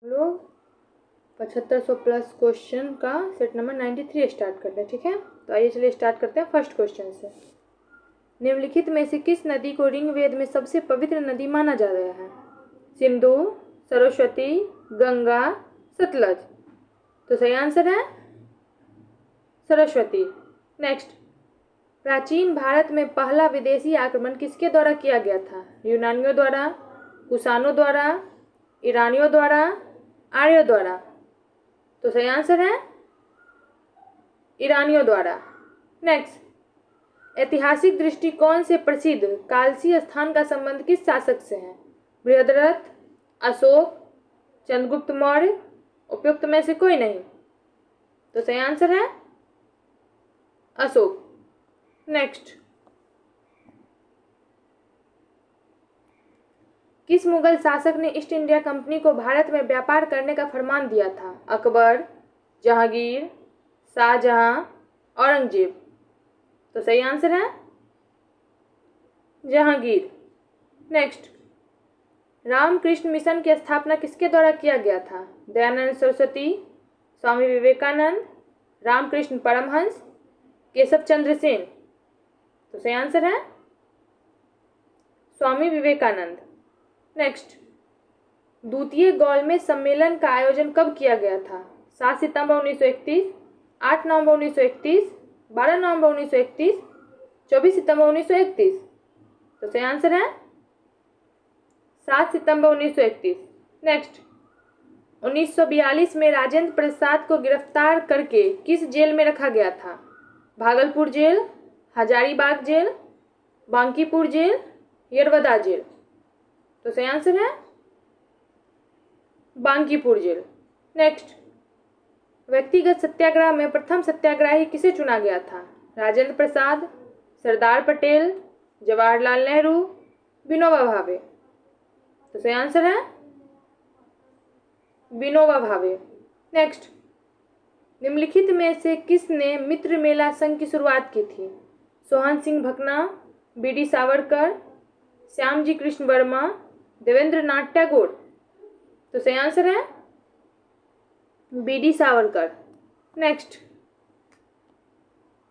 हम लोग 7500 plus question का सेट नंबर 93 स्टार्ट करते हैं। ठीक है, तो आइए चलिए स्टार्ट करते हैं फर्स्ट क्वेश्चन से। निम्नलिखित में से किस नदी को ऋग्वेद में सबसे पवित्र नदी माना जा रहा है? सिंधु, सरस्वती, गंगा, सतलज। तो सही आंसर है सरस्वती। नेक्स्ट, प्राचीन भारत में पहला विदेशी आक्रमण किसके द्वारा किया गया था? यूनानियों द्वारा, कुषाणों द्वारा, ईरानियों द्वारा, आर्यों द्वारा। तो सही आंसर है ईरानियों द्वारा। नेक्स्ट, ऐतिहासिक दृष्टिकोण से प्रसिद्ध कालसी स्थान का संबंध किस शासक से है? बृहद्रथ, अशोक, चंद्रगुप्त मौर्य। उपयुक्त में से कोई नहीं। तो सही आंसर है अशोक। नेक्स्ट, किस मुगल शासक ने ईस्ट इंडिया कंपनी को भारत में व्यापार करने का फरमान दिया था? अकबर, जहांगीर, शाहजहां, औरंगजेब। तो सही आंसर है जहांगीर। नेक्स्ट, रामकृष्ण मिशन की स्थापना किसके द्वारा किया गया था? दयानंद सरस्वती, स्वामी विवेकानंद, रामकृष्ण परमहंस, केशव चंद्र सेन। तो सही आंसर है स्वामी विवेकानंद। नेक्स्ट, द्वितीय गोलमेज सम्मेलन का आयोजन कब किया गया था? 7 सितंबर 1931, 8 नवंबर 1931, 12 नवंबर 1931, 24 सितंबर 1931। तो सही आंसर है 7 सितंबर 1931। नेक्स्ट, 1942 में राजेंद्र प्रसाद को गिरफ्तार करके किस जेल में रखा गया था? Bhagalpur jail, Hazaribagh jail, Bankipur jail, Yerwada jail. तो सही आंसर है बांकीपुर जेल। नेक्स्ट, व्यक्तिगत सत्याग्रह में प्रथम सत्याग्रही किसे चुना गया था? राजेंद्र प्रसाद, सरदार पटेल, जवाहरलाल नेहरू, विनोबा भावे। तो सही आंसर है विनोबा भावे। नेक्स्ट, निम्नलिखित में से किसने मित्र मेला संघ की शुरुआत की थी? सोहन सिंह भकना, बी.डी. सावरकर, श्यामजी कृष्ण वर्मा, देवेंद्र नाथ टैगोर। तो सही आंसर है बी.डी. सावरकर। नेक्स्ट,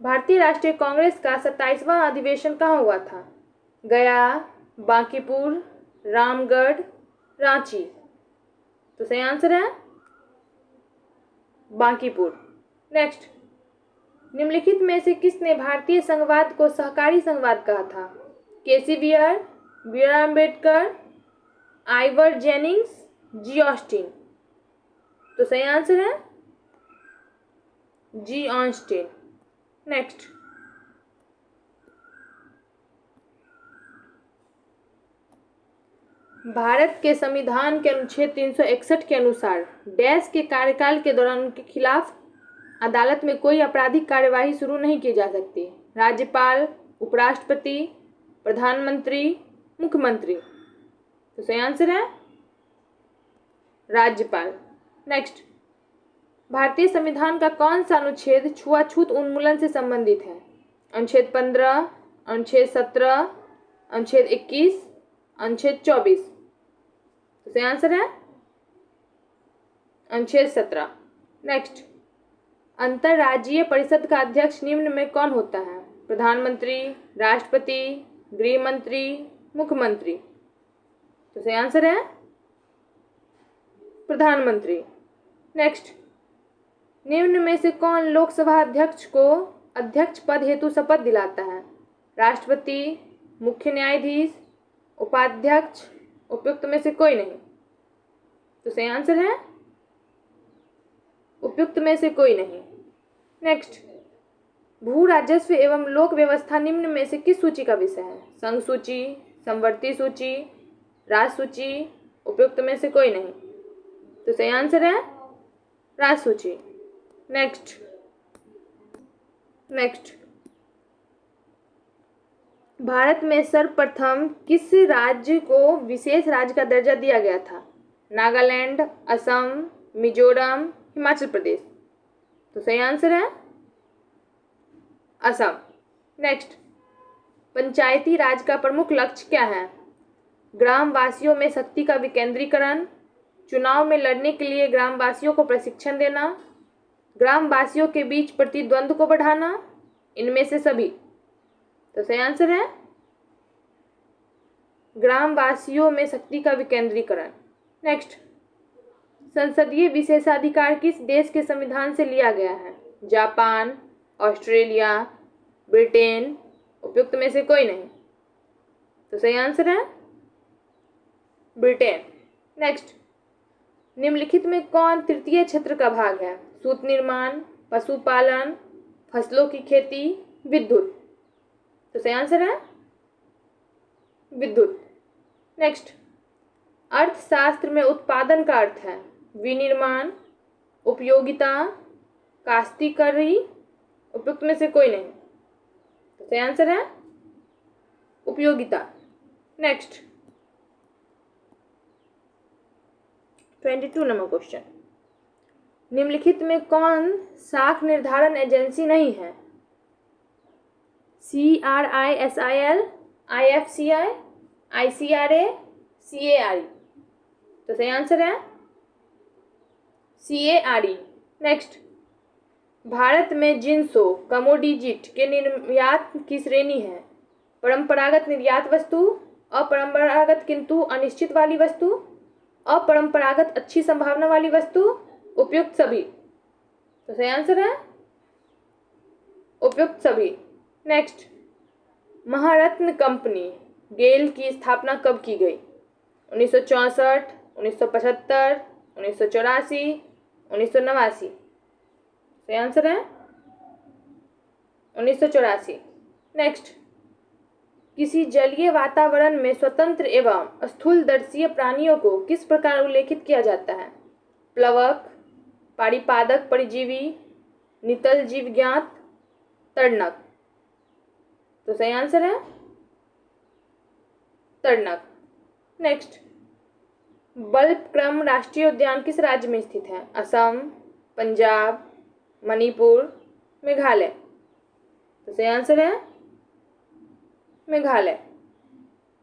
भारतीय राष्ट्रीय कांग्रेस का 27वां अधिवेशन कहाँ हुआ था? गया, बांकीपुर, रामगढ़, रांची। तो सही आंसर है बांकीपुर। नेक्स्ट, निम्नलिखित में से किसने भारतीय संघवाद को सहकारी संघवाद कहा था? K C Wheare, B R. Ambedkar, Ivor Jennings, G Austin. तो सही आंसर है जी ऑस्टिन। नेक्स्ट, भारत के संविधान के अनुच्छेद 361 के अनुसार डैश के कार्यकाल के दौरान उनके खिलाफ अदालत में कोई आपराधिक कार्यवाही शुरू नहीं की जा सकती। राज्यपाल, उपराष्ट्रपति, प्रधानमंत्री, मुख्यमंत्री। तो सही आंसर है राज्यपाल। नेक्स्ट, भारतीय संविधान का कौन सा अनुच्छेद छुआछूत उन्मूलन से संबंधित है? अनुच्छेद 15, अनुच्छेद 17, अनुच्छेद 21, अनुच्छेद 24। तो सही आंसर है अनुच्छेद 17। नेक्स्ट, अंतर्राज्यीय परिषद का अध्यक्ष निम्न में कौन होता है? प्रधानमंत्री, राष्ट्रपति, गृह मंत्री, मुख्यमंत्री। तो सही आंसर है प्रधानमंत्री। नेक्स्ट, निम्न में से कौन लोकसभा अध्यक्ष को अध्यक्ष पद हेतु शपथ दिलाता है? राष्ट्रपति, मुख्य न्यायाधीश, उपाध्यक्ष। उपयुक्त में से कोई नहीं। तो सही आंसर है उपयुक्त में से कोई नहीं। नेक्स्ट, भू राजस्व एवं लोक व्यवस्था निम्न में से किस सूची का विषय है? संघ सूची, समवर्ती सूची, राज सूची। उपयुक्त में से कोई नहीं। तो सही आंसर है राज सूची। नेक्स्ट, भारत में सर्वप्रथम किस राज्य को विशेष राज्य का दर्जा दिया गया था? नागालैंड, असम, मिजोरम, हिमाचल प्रदेश। तो सही आंसर है असम। नेक्स्ट, पंचायती राज का प्रमुख लक्ष्य क्या है? ग्राम वासियों में शक्ति का विकेंद्रीकरण, चुनाव में लड़ने के लिए ग्रामवासियों को प्रशिक्षण देना, ग्रामवासियों के बीच प्रतिद्वंद को बढ़ाना, इनमें से सभी। तो सही आंसर है ग्रामवासियों में शक्ति का विकेंद्रीकरण। नेक्स्ट, संसदीय विशेषाधिकार किस देश के संविधान से लिया गया है? जापान, ऑस्ट्रेलिया, ब्रिटेन, उपयुक्त में से कोई नहीं। तो सही आंसर है ब्रिटेन। नेक्स्ट, निम्नलिखित में कौन तृतीय क्षेत्र का भाग है? सूत निर्माण, पशुपालन, फसलों की खेती, विद्युत। तो सही आंसर है विद्युत। नेक्स्ट, अर्थशास्त्र में उत्पादन का अर्थ है विनिर्माण, उपयोगिता, काश्तकारी, उपयुक्त में से कोई नहीं। तो सही आंसर है उपयोगिता। नेक्स्ट, 22 नंबर क्वेश्चन, निम्नलिखित में कौन साख निर्धारण एजेंसी नहीं है? CRISIL, IFCI, ICRA, CARE। तो सही आंसर है CARE। नेक्स्ट, भारत में जिंसो कमोडिजिट के निर्यात की श्रेणी है? परंपरागत निर्यात वस्तु, अपरंपरागत किंतु अनिश्चित वाली वस्तु, अपरंपरागत अच्छी संभावना वाली वस्तु, उपयुक्त सभी। तो सही आंसर है उपयुक्त सभी। नेक्स्ट, महारत्न कंपनी गेल की स्थापना कब की गई? 1964, 1975, 1984, 1989। सही आंसर है 1984। नेक्स्ट, किसी जलीय वातावरण में स्वतंत्र एवं स्थूलदर्शी प्राणियों को किस प्रकार उल्लेखित किया जाता है? प्लवक, पारिपादक परजीवी, नितल जीव ज्ञात, तरणक। तो सही आंसर है तरणक। नेक्स्ट, बल्बक्रम राष्ट्रीय उद्यान किस राज्य में स्थित है? असम, पंजाब, मणिपुर, मेघालय। तो सही आंसर है मेघालय।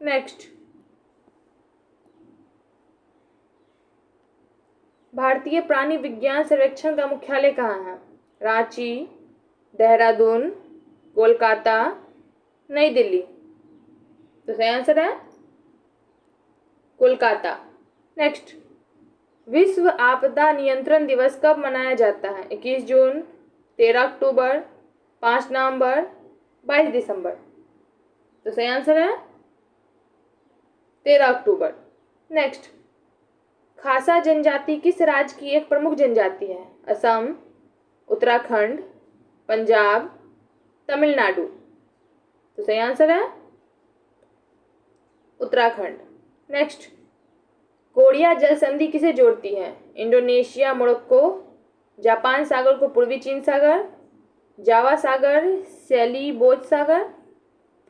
नेक्स्ट, भारतीय प्राणी विज्ञान सर्वेक्षण का मुख्यालय कहाँ है? रांची, देहरादून, कोलकाता, नई दिल्ली। तो सही आंसर है कोलकाता। नेक्स्ट, विश्व आपदा नियंत्रण दिवस कब मनाया जाता है? 21 जून, 13 अक्टूबर, 5 नवंबर, 22 दिसंबर। तो सही आंसर है 13 अक्टूबर। नेक्स्ट, खासा जनजाति किस राज्य की एक प्रमुख जनजाति है? असम, उत्तराखंड, पंजाब, तमिलनाडु। तो सही आंसर है उत्तराखंड। नेक्स्ट, कोरिया जल संधि किसे जोड़ती है? इंडोनेशिया, मोरक्को, जापान सागर को पूर्वी चीन सागर, जावा सागर, सेलिबोज सागर,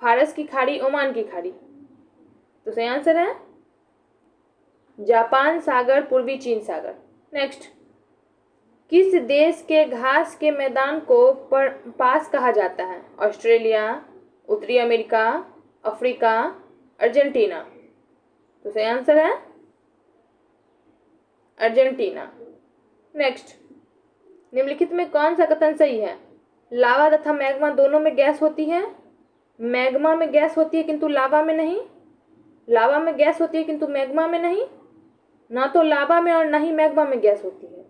फारस की खाड़ी, ओमान की खाड़ी। तो सही आंसर है जापान सागर, पूर्वी चीन सागर। नेक्स्ट, किस देश के घास के मैदान को पास कहा जाता है? ऑस्ट्रेलिया, उत्तरी अमेरिका, अफ्रीका, अर्जेंटीना। तो सही आंसर है अर्जेंटीना। नेक्स्ट, निम्नलिखित में कौन सा कथन सही है? लावा तथा मैग्मा दोनों में गैस होती है। मैग्मा में गैस होती है किंतु लावा में नहीं। लावा में गैस होती है किंतु मैग्मा में नहीं। ना तो लावा में और ना ही मैग्मा में गैस होती है।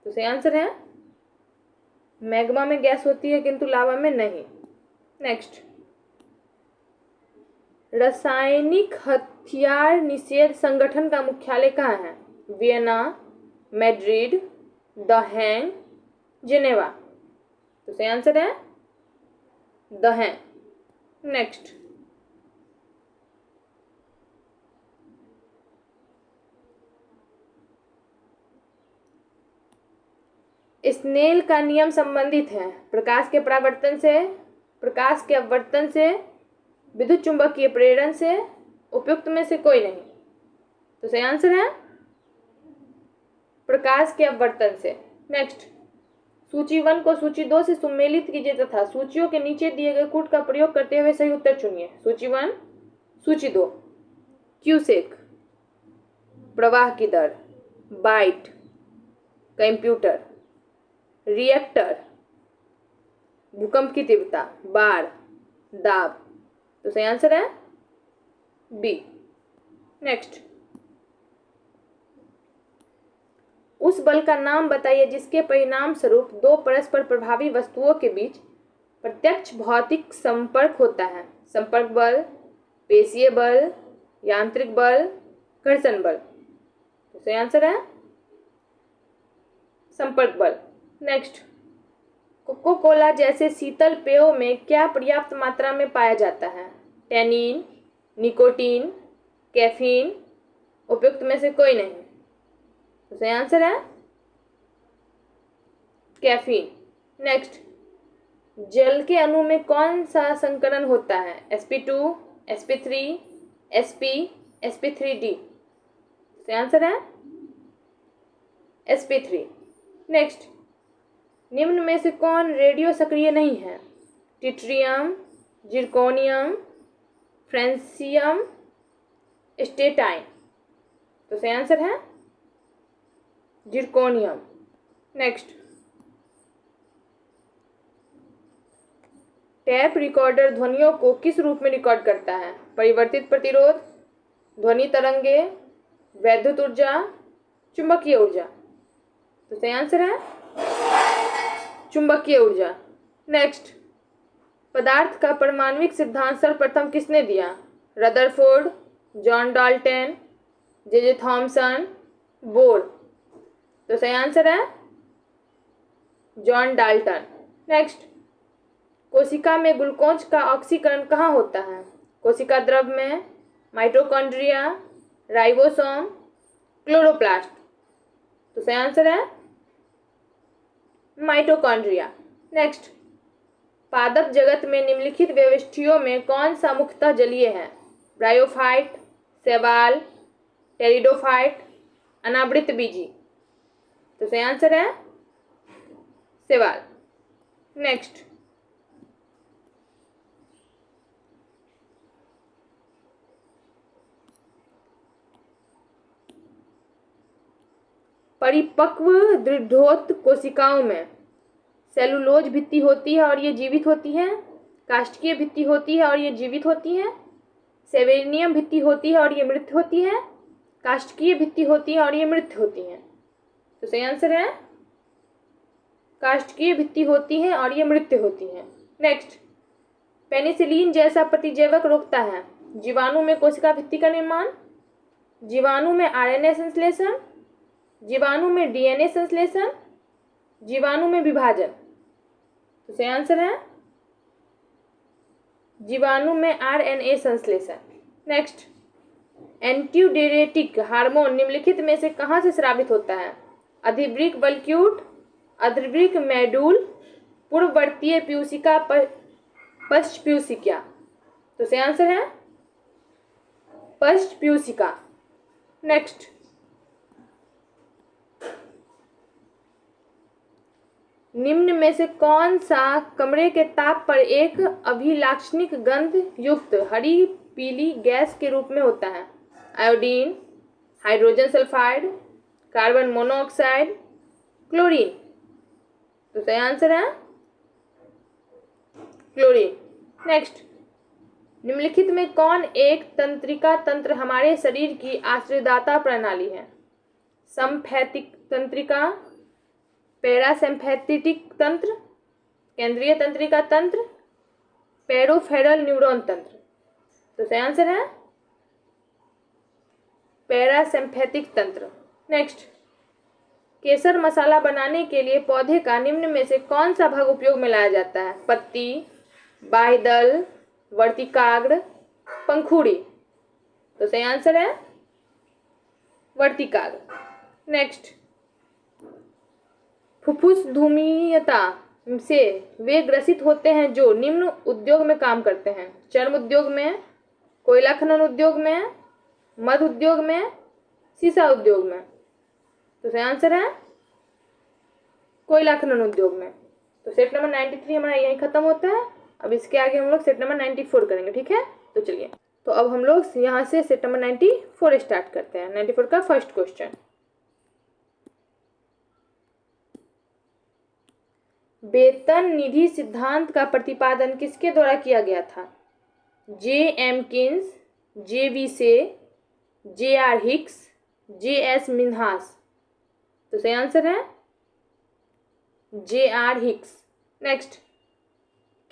तो सही आंसर है मैग्मा में गैस होती है किंतु लावा में नहीं। नेक्स्ट, रासायनिक हथियार निषेध संगठन का मुख्यालय कहाँ है? Vienna, Madrid, the Hague, Geneva. तो सही आंसर है द हेग। नेक्स्ट, स्नेल का नियम संबंधित है प्रकाश के अपवर्तन से, विद्युत चुंबकीय प्रेरण से, उपयुक्त में से कोई नहीं। तो सही आंसर है प्रकाश के अपवर्तन से। नेक्स्ट, सूची 1 को सूची 2 से सम्मिलित कीजिए तथा सूचियों के नीचे दिए गए कूट का प्रयोग करते हुए सही उत्तर चुनिए। सूची 1, सूची 2। क्यूसेक प्रवाह की दर, बाइट, कंप्यूटर, रिएक्टर, भूकंप की तीव्रता, बार, दाब। तो सही आंसर है बी। नेक्स्ट, उस बल का नाम बताइए जिसके परिणाम स्वरूप दो परस्पर प्रभावी वस्तुओं के बीच प्रत्यक्ष भौतिक संपर्क होता है। संपर्क बल, पेशीय बल, यांत्रिक बल, घर्षण बल। तो सही आंसर है संपर्क बल। नेक्स्ट, कोको कोला जैसे शीतल पेयों में क्या पर्याप्त मात्रा में पाया जाता है? टैनिन, निकोटीन, कैफीन, उपयुक्त में से कोई नहीं। तो सही आंसर है कैफीन। नेक्स्ट, जल के अणु में कौन सा संकरण होता है? sp2, sp3, sp, sp3d। सही आंसर है sp3। नेक्स्ट, निम्न में से कौन रेडियो सक्रिय नहीं है? Tritium, zirconium, francium, astatine. तो सही आंसर है जिरकोनियम। नेक्स्ट, टैप रिकॉर्डर ध्वनियों को किस रूप में रिकॉर्ड करता है? परिवर्तित प्रतिरोध, ध्वनि तरंगे, वैद्युत ऊर्जा, चुंबकीय ऊर्जा। तो सही आंसर है चुंबकीय ऊर्जा। नेक्स्ट, पदार्थ का परमाणविक सिद्धांत सर्वप्रथम किसने दिया? Rutherford, John Dalton, J Thomson, bore. तो सही आंसर है जॉन डाल्टन। नेक्स्ट, कोशिका में ग्लूकोज का ऑक्सीकरण कहाँ होता है? कोशिका द्रव में, माइटोकॉन्ड्रिया, राइबोसोम, क्लोरोप्लास्ट। तो सही आंसर है माइटोकॉन्ड्रिया। नेक्स्ट, पादप जगत में निम्नलिखित व्यवष्टियों में कौन सा मुख्यतः जलीय है? ब्रायोफाइट, शैवाल, टेरिडोफाइट, अनावृत बीजी। तो सही आंसर है शैवाल। नेक्स्ट, परिपक्व दृढ़ोत कोशिकाओं में सेलुलोज भित्ति होती है और ये जीवित होती है। काष्ठकीय भित्ति होती है और ये जीवित होती है। सेवेनियम भित्ति होती है और ये मृत होती है। काष्ठकीय भित्ति होती है और ये मृत होती है। तो सही आंसर है काष्ठकीय भित्ति होती है और ये मृत होती है। नेक्स्ट, पेनिसिलिन जैसा प्रतिजैवक रोकता है जीवाणु में कोशिका भित्ति का निर्माण, जीवाणु में आरएनए संश्लेषण, जीवाणु में डीएनए संश्लेषण, जीवाणु में विभाजन। तो सही आंसर है जीवाणु में आरएनए संश्लेषण। नेक्स्ट, एंटीडायरेटिक हार्मोन निम्नलिखित में से कहाँ से स्रावित होता है? अधिवृक्क बल्क्यूट, अधिवृक्क मेडुल, पूर्ववर्तीय प्यूसिका, पश्च प्यूसिका। तो सही आंसर है पश्च प्यूसिका। नेक्स्ट, निम्न में से कौन सा कमरे के ताप पर एक अभिलाक्षणिक गंध युक्त हरी पीली गैस के रूप में होता है? Iodine, hydrogen sulphide, carbon monoxide, chlorine. तो सही आंसर है क्लोरीन। नेक्स्ट, निम्नलिखित में कौन एक तंत्रिका तंत्र हमारे शरीर की आश्रयदाता प्रणाली है? संपैथिक तंत्रिका, पैरासिम्पैथेटिक तंत्र, केंद्रीय तंत्रिका तंत्र, पेरिफेरल न्यूरॉन तंत्र। तो सही आंसर है पैरासिम्पैथिक तंत्र। नेक्स्ट, केसर मसाला बनाने के लिए पौधे का निम्न में से कौन सा भाग उपयोग में लाया जाता है? पत्ती, बाह्यदल, वर्तिकाग्र, पंखुड़ी। तो सही आंसर है वर्तिकाग्र। नेक्स्ट, फुफ्फुस धूमियता से वे ग्रसित होते हैं जो निम्न उद्योग में काम करते हैं? चर्म उद्योग में, कोयला खनन उद्योग में, मध उद्योग में, सीसा उद्योग में। तो सही आंसर है कोयला खनन उद्योग में। तो सेट नंबर 93 हमारा यहीं खत्म होता है। अब इसके आगे हम लोग सेट नंबर 94 करेंगे, ठीक है? तो चलिए, तो अब हम लोग यहाँ से सेट नंबर 94 स्टार्ट करते हैं। 94 का फर्स्ट क्वेश्चन, वेतन निधि सिद्धांत का प्रतिपादन किसके द्वारा किया गया था? जे एम किन्स, जे वी से, जे are Hicks, J S Minhas. तो सही आंसर है जे आर हिक्स। नेक्स्ट,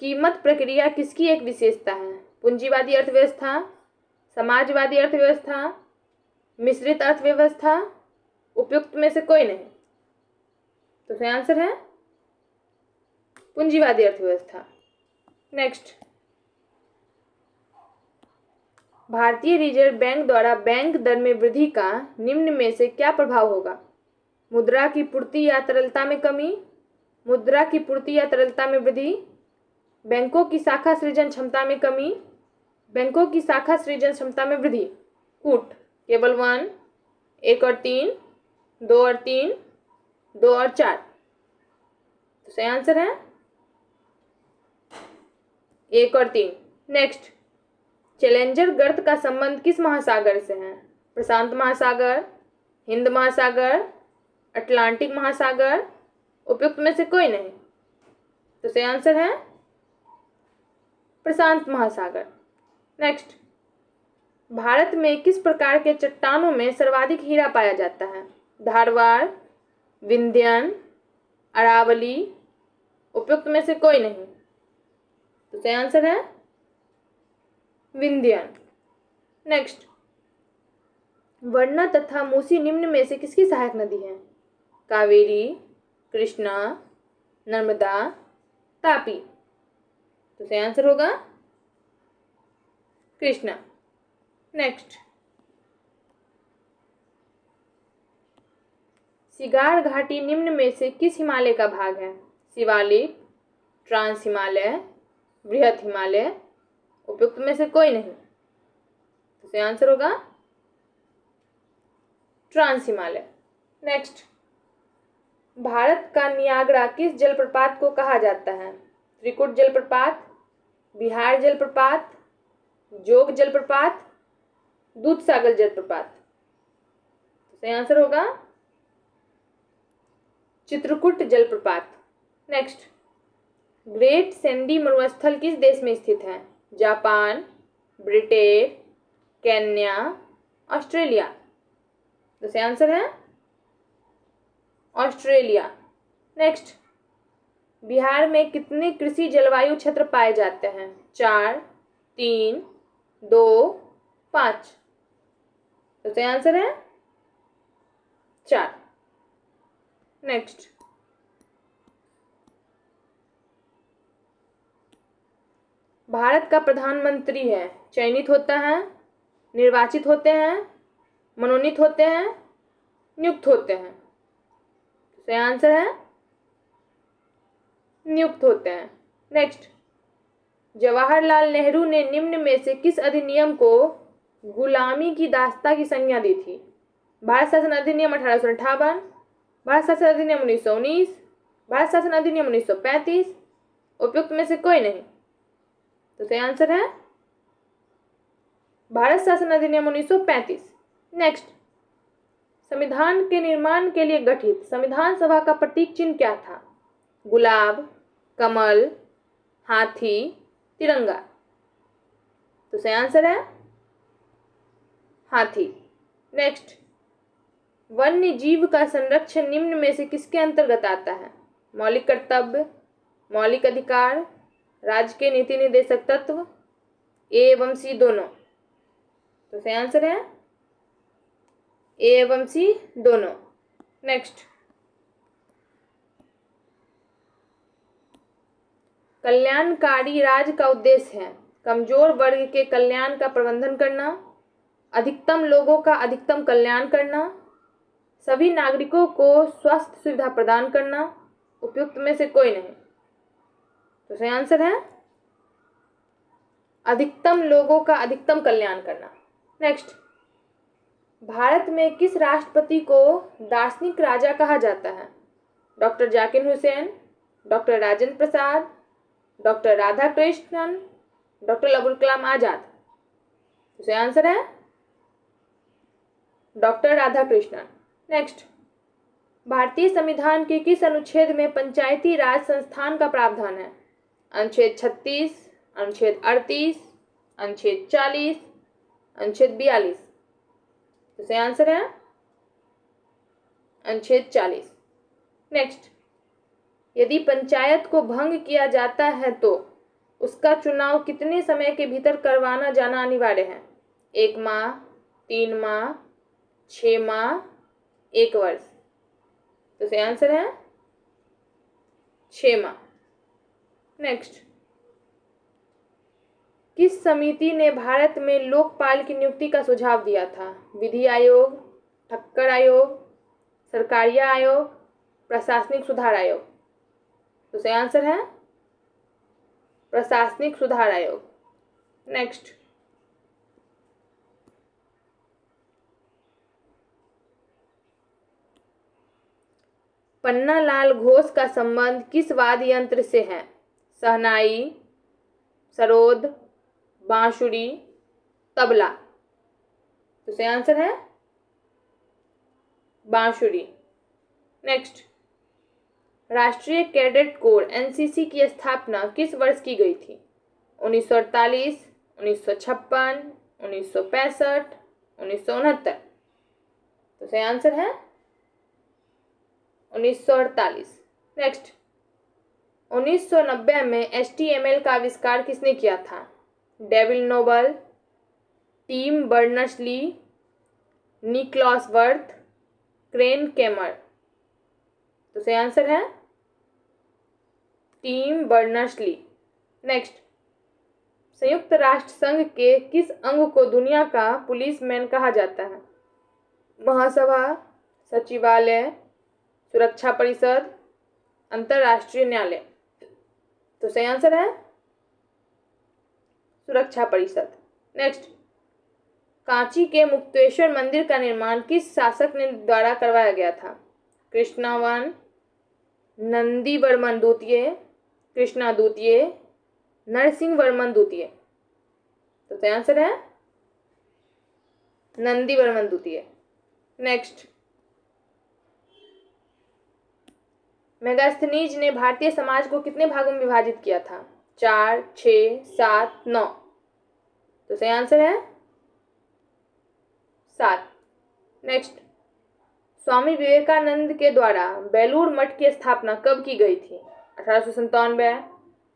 कीमत प्रक्रिया किसकी एक विशेषता है? पूंजीवादी अर्थव्यवस्था, समाजवादी अर्थव्यवस्था, मिश्रित अर्थव्यवस्था, उपयुक्त में से कोई नहीं। तो सही आंसर है पूंजीवादी अर्थव्यवस्था। नेक्स्ट, भारतीय रिजर्व बैंक द्वारा बैंक दर में वृद्धि का निम्न में से क्या प्रभाव होगा? मुद्रा की पूर्ति या तरलता में कमी, मुद्रा की पूर्ति या तरलता में वृद्धि, बैंकों की शाखा सृजन क्षमता में कमी, बैंकों की शाखा सृजन क्षमता में वृद्धि। कूट केवल 1, 1 और 3, 2 और 3, 2 और 4। तो सही आंसर है 1 और 3। नेक्स्ट, चैलेंजर गर्त का संबंध किस महासागर से है? प्रशांत महासागर, हिंद महासागर, अटलांटिक महासागर, उपयुक्त में से कोई नहीं। तो सही आंसर है प्रशांत महासागर। नेक्स्ट, भारत में किस प्रकार के चट्टानों में सर्वाधिक हीरा पाया जाता है? धारवाड़, विंध्यन, अरावली, उपयुक्त में से कोई नहीं। तो सही आंसर है विंध्यन। नेक्स्ट, वर्णा तथा मूसी निम्न में से किसकी सहायक नदी है? कावेरी, कृष्णा, नर्मदा, तापी। तो सही आंसर होगा कृष्णा। नेक्स्ट, सिगार घाटी निम्न में से किस हिमालय का भाग है? शिवालिक, ट्रांस हिमालय, बृहत हिमालय, उपयुक्त में से कोई नहीं। तो सही आंसर होगा ट्रांस हिमालय। नेक्स्ट, भारत का नियाग्रा किस जलप्रपात को कहा जाता है? त्रिकुट जलप्रपात, बिहार जलप्रपात, जोग जलप्रपात, दूधसागर जलप्रपात। तो सही आंसर होगा चित्रकूट जलप्रपात। नेक्स्ट, ग्रेट सैंडी मरुस्थल किस देश में स्थित है? Japan, Britain, Kenya, Australia. तो सही आंसर है ऑस्ट्रेलिया। नेक्स्ट, बिहार में कितने कृषि जलवायु क्षेत्र पाए जाते हैं? 4, 3, 2, 5। तो सही आंसर है 4। नेक्स्ट, भारत का प्रधानमंत्री है, चयनित होता है, निर्वाचित होते हैं, मनोनीत होते हैं, नियुक्त होते हैं? सही आंसर है नियुक्त होते हैं। नेक्स्ट, जवाहरलाल नेहरू ने निम्न में से किस अधिनियम को गुलामी की दास्ता की संज्ञा दी थी? भारत शासन अधिनियम 1858, भारत शासन अधिनियम 1919, भारत शासन अधिनियम 1935, उपयुक्त में से कोई नहीं। तो सही आंसर है भारत शासन अधिनियम 1935। नेक्स्ट, संविधान के निर्माण के लिए गठित संविधान सभा का प्रतीक चिन्ह क्या था? गुलाब, कमल, हाथी, तिरंगा। तो सही आंसर है हाथी। नेक्स्ट, वन्य जीव का संरक्षण निम्न में से किसके अंतर्गत आता है? मौलिक कर्तव्य, मौलिक अधिकार, राज्य के नीति निर्देशक तत्व, ए एवं सी दोनों। तो सही आंसर है ए एवं सी दोनों। नेक्स्ट, कल्याणकारी राज्य का उद्देश्य है कमजोर वर्ग के कल्याण का प्रबंधन करना, अधिकतम लोगों का अधिकतम कल्याण करना, सभी नागरिकों को स्वास्थ्य सुविधा प्रदान करना, उपयुक्त में से कोई नहीं। तो सही आंसर है अधिकतम लोगों का अधिकतम कल्याण करना। नेक्स्ट, भारत में किस राष्ट्रपति को दार्शनिक राजा कहा जाता है? Doctor Zakir Hussain, doctor Rajendra Prasad, doctor Radhakrishnan, doctor Abul Kalam Azad. तो सही आंसर है डॉक्टर राधाकृष्णन। नेक्स्ट, भारतीय संविधान के किस अनुच्छेद में पंचायती राज संस्थान का प्रावधान है? अनुच्छेद 36, अनुच्छेद 38, अनुच्छेद 40, अनुच्छेद 42। तो सही आंसर है अनुच्छेद 40। नेक्स्ट, यदि पंचायत को भंग किया जाता है तो उसका चुनाव कितने समय के भीतर करवाना जाना अनिवार्य है? 1 माह, 3 माह, 6 माह, 1 वर्ष। तो सही आंसर है 6 माह। नेक्स्ट, किस समिति ने भारत में लोकपाल की नियुक्ति का सुझाव दिया था? विधि आयोग, ठक्कर आयोग, सरकारिया आयोग, प्रशासनिक सुधार आयोग। तो सही आंसर है प्रशासनिक सुधार आयोग। नेक्स्ट, पन्नालाल घोष का संबंध किस वाद्य यंत्र से है? शहनाई, सरोद, बांसुरी, तबला। तो सही आंसर है बांसुरी। नेक्स्ट, राष्ट्रीय कैडेट कोर एनसीसी की स्थापना किस वर्ष की गई थी? 1948, 1956, 1965, 1969। तो सही आंसर है 1948। नेक्स्ट, 1990 में HTML का आविष्कार किसने किया था? David Noble, Tim Berners-Lee, Niklaus Wirth, क्रेन कैमर। तो सही आंसर है टिम बर्नर्स-ली। नेक्स्ट, संयुक्त राष्ट्र संघ के किस अंग को दुनिया का पुलिसमैन कहा जाता है? महासभा, सचिवालय, सुरक्षा परिषद, अंतरराष्ट्रीय न्यायालय। तो सही आंसर है सुरक्षा परिषद। नेक्स्ट, कांची के मुक्तेश्वर मंदिर का निर्माण किस शासक ने द्वारा करवाया गया था? कृष्णवन, नंदीवर्मन द्वितीय, कृष्णा द्वितीय, नरसिंह वर्मन द्वितीय। तो सही आंसर है नंदीवर्मन द्वितीय। नेक्स्ट, मेगास्थनीज ने भारतीय समाज को कितने भागों में विभाजित किया था? 4, 6, 7, 9। तो सही आंसर है 7। नेक्स्ट, स्वामी विवेकानंद के द्वारा बेलूर मठ की स्थापना कब की गई थी? 1897,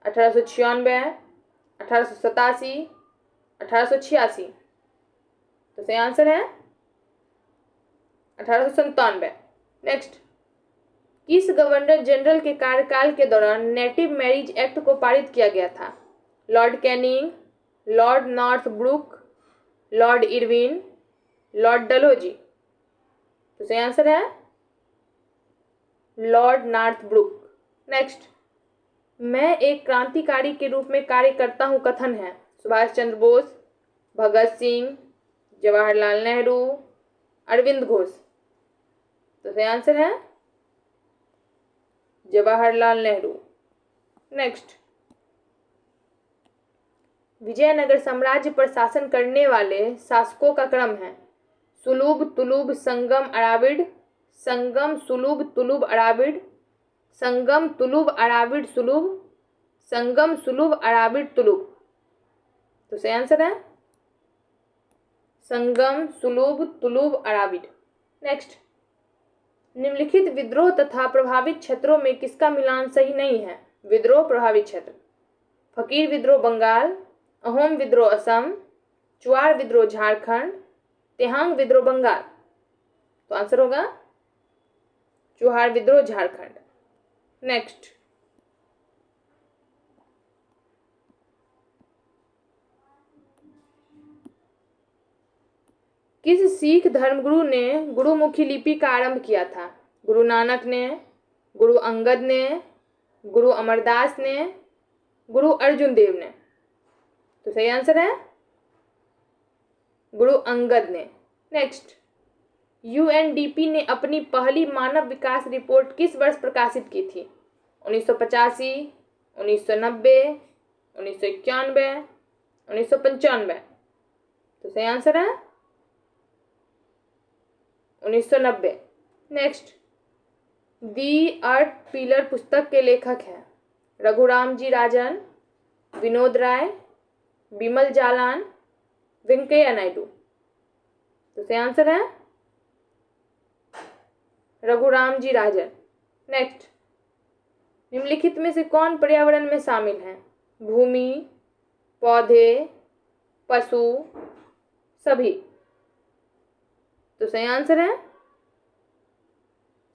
1896, 1887, 1886। तो सही आंसर है 1897। नेक्स्ट, किस गवर्नर जनरल के कार्यकाल के दौरान नेटिव मैरिज एक्ट को पारित किया गया था? Lord Canning, Lord Northbrook, Lord Irwin, Lord Dalhousie. तो सही आंसर है लॉर्ड नॉर्थब्रुक। नेक्स्ट, मैं एक क्रांतिकारी के रूप में कार्य करता हूं कथन है? सुभाष चंद्र बोस, भगत सिंह, जवाहरलाल नेहरू, अरविंद घोष। तो सही आंसर है जवाहरलाल नेहरू। नेक्स्ट, विजयनगर साम्राज्य पर शासन करने वाले शासकों का क्रम है? सुलुभ, तुलुभ, संगम, अराविड, संगम, सुलुभ, तुलुभ, अराविड, संगम, तुलुभ, अराविड, सुलुभ, संगम, सुलुभ, अराविड, तुलुभ। तो सही आंसर है संगम, सुलुभ, तुलुभ, अराविड। नेक्स्ट, निम्नलिखित विद्रोह तथा प्रभावित क्षेत्रों में किसका मिलान सही नहीं है? विद्रोह प्रभावित क्षेत्र: फकीर विद्रोह बंगाल, अहोम विद्रोह असम, चुआर विद्रोह झारखंड, तेहांग विद्रोह बंगाल। तो आंसर होगा चुहार विद्रोह झारखंड। नेक्स्ट, किस सिख धर्मगुरु ने गुरुमुखी लिपि का आरंभ किया था? गुरु नानक ने, गुरु अंगद ने, गुरु अमरदास ने, गुरु अर्जुन देव ने। तो सही आंसर है गुरु अंगद ने। नेक्स्ट, यूएनडीपी ने अपनी पहली मानव विकास रिपोर्ट किस वर्ष प्रकाशित की थी? 1985, 1990, 1991, 1995। तो सही आंसर है 1990। नेक्स्ट, दी अर्थ पिलर पुस्तक के लेखक हैं रघुराम जी राजन, विनोद राय, बिमल जालान, वेंकैया नायडू। तो सही आंसर है रघुराम जी राजन। नेक्स्ट, निम्नलिखित में से कौन पर्यावरण में शामिल है? भूमि, पौधे, पशु, सभी। तो सही आंसर है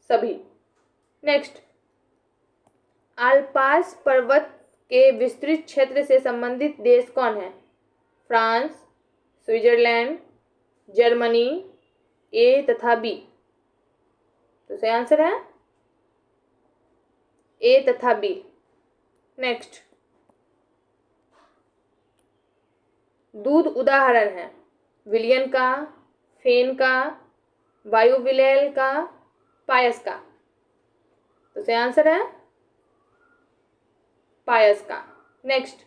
सभी। नेक्स्ट, आल्पास पर्वत के विस्तृत क्षेत्र से संबंधित देश कौन है? फ्रांस, स्विट्जरलैंड, जर्मनी, ए तथा बी। तो सही आंसर है ए तथा बी। नेक्स्ट, दूध उदाहरण है विलयन का, फेन का, वायुविलेय का, पायस का। तो सही आंसर है पायस का। नेक्स्ट,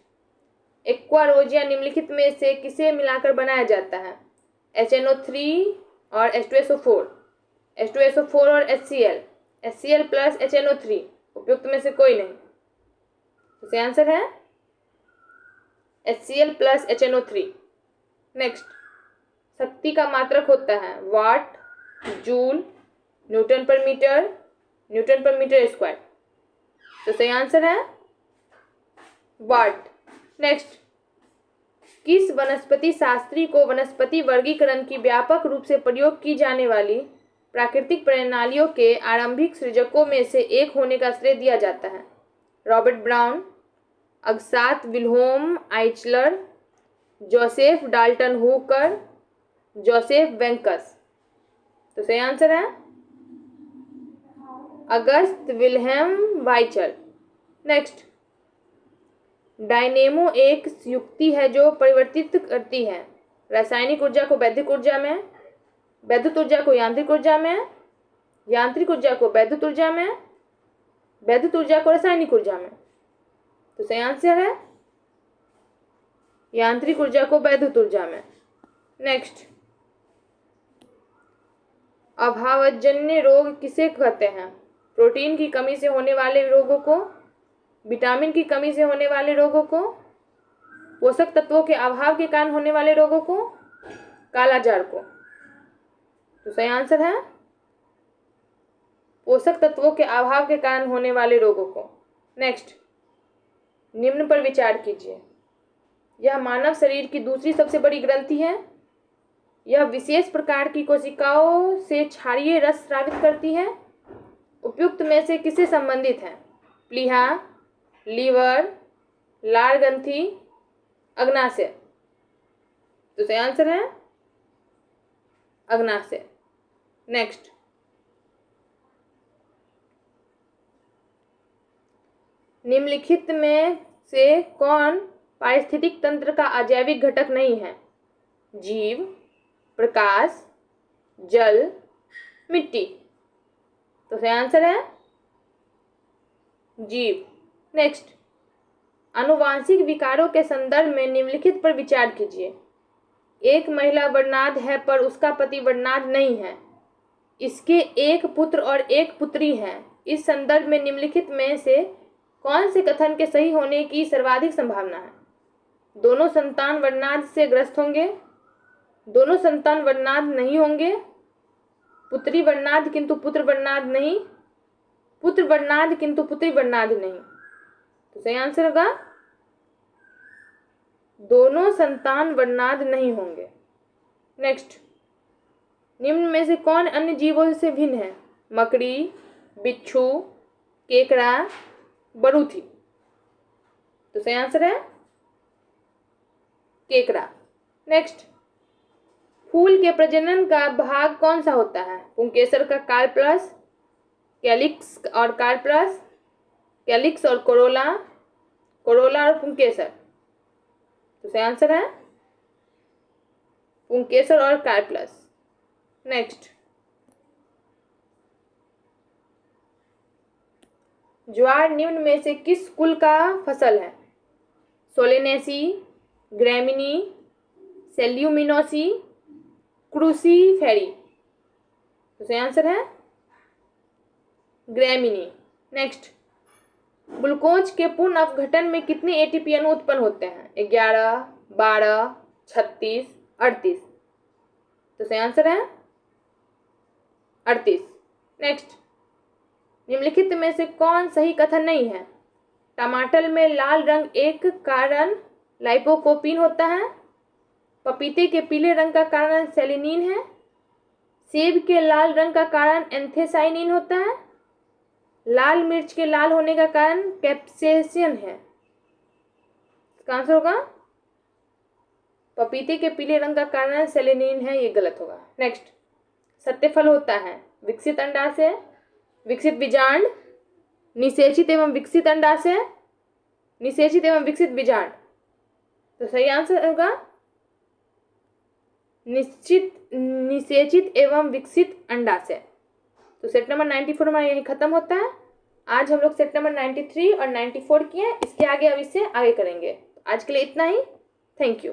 एक्वारोजिया निम्नलिखित में से किसे मिलाकर बनाया जाता है? HNO3 और H2SO4, H2SO4 और HCl, HCl प्लस HNO3, उपयुक्त में से कोई नहीं। तो सही आंसर है HCl प्लस HNO3। नेक्स्ट, शक्ति का मात्रक होता है वाट, जूल, न्यूटन पर मीटर, न्यूटन पर मीटर स्क्वायर। तो सही आंसर है वाट। नेक्स्ट, किस वनस्पति शास्त्री को वनस्पति वर्गीकरण की व्यापक रूप से प्रयोग की जाने वाली प्राकृतिक प्रणालियों के आरंभिक सृजकों में से एक होने का श्रेय दिया जाता है? Robert Brown, August Wilhelm Eichler, Joseph Dalton Hooker, Joseph वेंकस। तो सही आंसर है August Wilhelm Eichler. Next, dynamo एक युक्ति है जो परिवर्तित करती है रासायनिक ऊर्जा को वैद्युत ऊर्जा में, वैद्युत ऊर्जा को यांत्रिक ऊर्जा में, यांत्रिक ऊर्जा को वैद्युत ऊर्जा में, वैद्युत ऊर्जा को रासायनिक ऊर्जा में। तो सही आंसर है यांत्रिक ऊर्जा को वैद्युत ऊर्जा में। नेक्स्ट, अभावजन्य रोग किसे कहते हैं? प्रोटीन की कमी से होने वाले रोगों को, विटामिन की कमी से होने वाले रोगों को, पोषक तत्वों के अभाव के कारण होने वाले रोगों को, कालाजार को। तो सही आंसर है पोषक तत्वों के अभाव के कारण होने वाले रोगों को। नेक्स्ट, निम्न पर विचार कीजिए। यह मानव शरीर की दूसरी सबसे बड़ी ग्रंथि है। यह विशेष प्रकार की कोशिकाओं से क्षारीय रस स्रावित करती है। उपयुक्त में से किससे संबंधित है? प्लीहा, लीवर, लार ग्रंथि, अग्नाशय। तो सही आंसर है अग्नाशय। नेक्स्ट, निम्नलिखित में से कौन पारिस्थितिक तंत्र का अजैविक घटक नहीं है? जीव, प्रकाश, जल, मिट्टी। तो सही आंसर है जीव। नेक्स्ट, आनुवांशिक विकारों के संदर्भ में निम्नलिखित पर विचार कीजिए। एक महिला वर्णाढ है पर उसका पति वर्णाढ नहीं है। इसके एक पुत्र और एक पुत्री हैं। इस संदर्भ में निम्नलिखित में से कौन से कथन के सही होने की सर्वाधिक संभावना है? दोनों संतान वर्णाढ से ग्रस्त होंगे, दोनों संतान वर्णाढ नहीं होंगे, पुत्री वर्णाढ किंतु पुत्र वर्णाढ नहीं, पुत्र वर्णाढ किंतु पुत्री वर्णाढ नहीं। तो सही आंसर होगा दोनों संतान वर्णाढ नहीं होंगे। नेक्स्ट, निम्न में से कौन अन्य जीवों से भिन्न है? मकड़ी, बिच्छू, केकड़ा, बरूथी। तो सही आंसर है केकड़ा। नेक्स्ट, फूल के प्रजनन का भाग कौन सा होता है? पुंकेसर का कार्पल्स, कैलिक्स और कार्पल्स, कैलिक्स और कोरोला, कोरोला और पुंकेसर। तो सही आंसर है पुंकेसर और कार्पल्स। नेक्स्ट, ज्वार निम्न में से किस कुल का फसल है? सोलेनेसी, ग्रैमिनी, सेल्यूमिनोसी, क्रूसीफेरी। तो सही आंसर है ग्रैमिनी। नेक्स्ट, ग्लूकोज के पूर्ण अपघटन में कितने एटीपी अणु उत्पन्न होते हैं? 11, 12, 36, 38। तो सही आंसर है 38। नेक्स्ट, निम्नलिखित में से कौन सही कथन नहीं है? टमाटर में लाल रंग एक कारण लाइपोकोपीन होता है, पपीते के पीले रंग का कारण सेलिनिन है, सेब के लाल रंग का कारण एंथेसाइनिन होता है, लाल मिर्च के लाल होने का कारण कैप्सेसिन है। इसका आंसर होगा पपीते के पीले रंग का कारण सेलेनिन है, ये गलत होगा। नेक्स्ट, सत्य फल होता है विकसित अंडाशय, विकसित बीजांड, निषेचित एवं विकसित अंडाशय, निषेचित एवं विकसित बीजांड। तो सही आंसर होगा निषेचित एवं विकसित अंडाशय। तो सेट नंबर 94 हमारा यही खत्म होता है। आज हम लोग सेट नंबर 93 और 94 किए, इसके आगे अब इससे आगे करेंगे। आज के लिए इतना ही। Thank you.